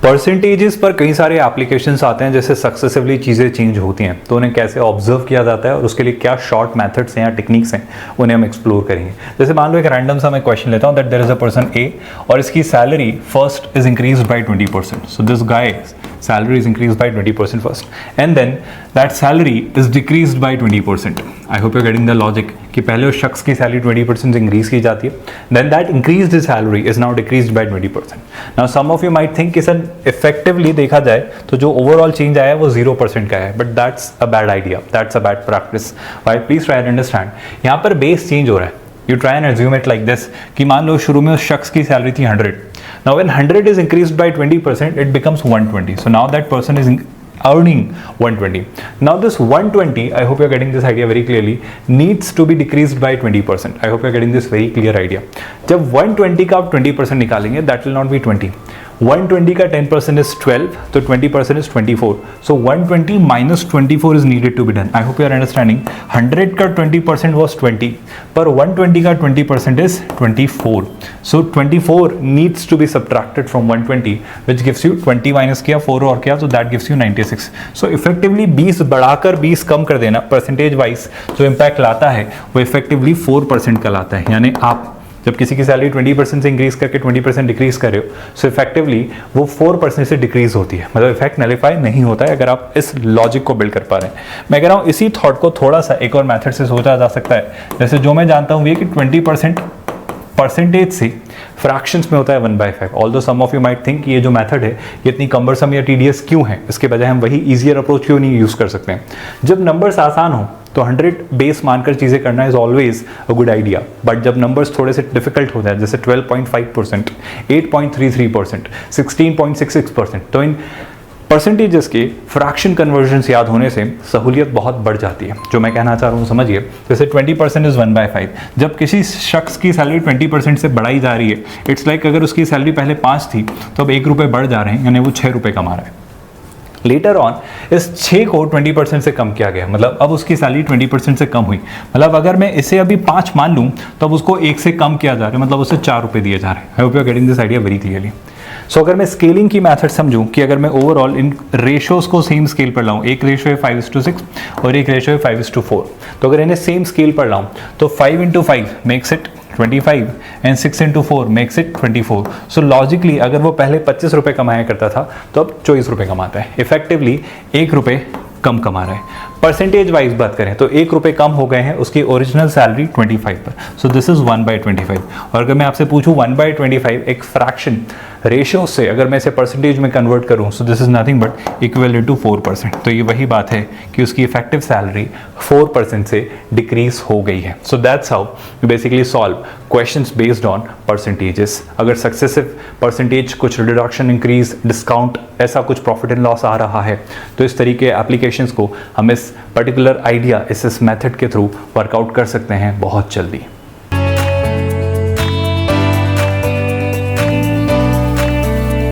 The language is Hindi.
परसेंटेजेस पर कई सारे एप्लीकेशंस आते हैं, जैसे सक्सेसिवली चीज़ें चेंज होती हैं तो उन्हें कैसे ऑब्जर्व किया जाता है और उसके लिए क्या शॉर्ट मेथड्स हैं या टेक्निक्स हैं उन्हें हम एक्सप्लोर करेंगे। जैसे मान लो एक रैंडम सा मैं क्वेश्चन लेता हूँ that there is a person A और इसकी salary first is increase by 20%। So this guy salary is increased by 20% first and then that salary is decreased by 20%. I hope you're getting the logic कि पहले उस शख्स की सैलरी 20% इंक्रीज की जाती है, then that increased salary is now decreased by 20%. Now some of you might think कि सर effectively देखा जाए तो जो overall change आया है वो 0% का है, but that's a bad idea, that's a bad practice. Why? Please try and understand. यहाँ पर base change हो रहा है. You try and assume it like this कि मान लो शुरू में उस शख्स की सैलरी थी 100. Now when 100 is increased by 20%, it becomes 120. So now that person is earning 120. Now this 120, I hope you're getting this idea very clearly, needs to be decreased by 20%. I hope you're getting this very clear idea. जब 120 का आप 20% निकालेंगे, that will not be 20. 120 का 10% is 12, तो 20% is 24. So 120 minus 24 is needed to be done. I hope you are understanding. 100 का 20% was 20, पर 120 का 20% is 24. So 24 needs to be subtracted from 120, which gives you 20 minus किया 4 और किया, so that gives you 96. So effectively 20 बढ़ाकर 20 कम कर देना, परसेंटेज वाइज जो इम्पैक्ट लाता है वो इफेक्टिवली 4% का लाता है। यानी आप जब किसी की सैलरी 20% से इंक्रीज करके 20% डिक्रीज कर रहे हो, सो इफेक्टिवली वो 4% से डिक्रीज होती है, मतलब इफेक्ट नलिफाई नहीं होता है अगर आप इस लॉजिक को बिल्ड कर पा रहे हैं। मैं कह रहा हूँ इसी थॉट को थोड़ा सा एक और मेथड से सोचा जा सकता है। जैसे जो मैं जानता हूँ ये कि 20% परसेंटेज से फ्रैक्शंस में होता है 1/5। Although some of you might think ये जो मेथड है ये इतनी कम्बरसम या टीडियस क्यों है, इसके बजाय हम वही ईजियर अप्रोच क्यों नहीं यूज कर सकते हैं। जब नंबर्स आसान हो तो 100 बेस मानकर चीज़ें करना is always a good idea, but जब नंबर्स थोड़े से डिफिकल्ट होते हैं जैसे 12.5%, 8.33%, 16.66%, तो इन परसेंटेजेस के फ्रैक्शन कन्वर्जन्स याद होने से सहूलियत बहुत बढ़ जाती है। जो मैं कहना चाह रहा हूँ समझिए, जैसे 20% इज 1/5। जब किसी शख्स की सैलरी 20% से बढ़ाई जा रही है, इट्स लाइक अगर उसकी सैलरी पहले 5 थी तो अब 1 रुपये बढ़ जा रहे हैं, यानी वो 6 रुपये कमा रहा है। लेटर ऑन इस 6 को 20% से कम किया गया, मतलब अब उसकी सैलरी 20% से कम हुई। मतलब अगर मैं इसे अभी 5 मान लूँ तो अब उसको 1 से कम किया जा रहा है, मतलब उसे 4 रुपये दिए जा रहे हैं। I hope you are getting this idea very clearly. So अगर मैं स्केलिंग की मेथड समझूं कि अगर मैं ओवरऑल इन रेशियोज को सेम स्केल पर लाऊं, एक रेशियो है 5:6 और एक रेशियो है 5:4, तो अगर इन्हें सेम स्केल पर लाऊं तो 5 × 5 makes it 25 and 6 × 4 makes it 24। So logically अगर वो पहले 25 रुपये कमाया करता था तो अब 24 रुपये कमाता है, इफेक्टिवली 1 रुपये कम कमा रहा है। परसेंटेज वाइज बात करें तो 1 रुपये कम हो गए हैं उसकी ओरिजिनल सैलरी 25 पर। सो दिस इज 1/25। और अगर मैं आपसे पूछूं 1/25 एक फ्रैक्शन रेशियो से अगर मैं इसे परसेंटेज में कन्वर्ट करूं, so this is nothing but equal to 4%। तो ये वही बात है कि उसकी इफेक्टिव सैलरी 4% से डिक्रीज हो गई है। So that's how you basically solve questions based on percentages. अगर सक्सेसिव परसेंटेज कुछ रिडक्शन, इंक्रीज, डिस्काउंट, ऐसा कुछ प्रॉफिट एंड लॉस आ रहा है तो इस तरीके एप्लीकेशंस को हम इस पर्टिकुलर आइडिया इस मेथड के थ्रू वर्कआउट कर सकते हैं बहुत जल्दी।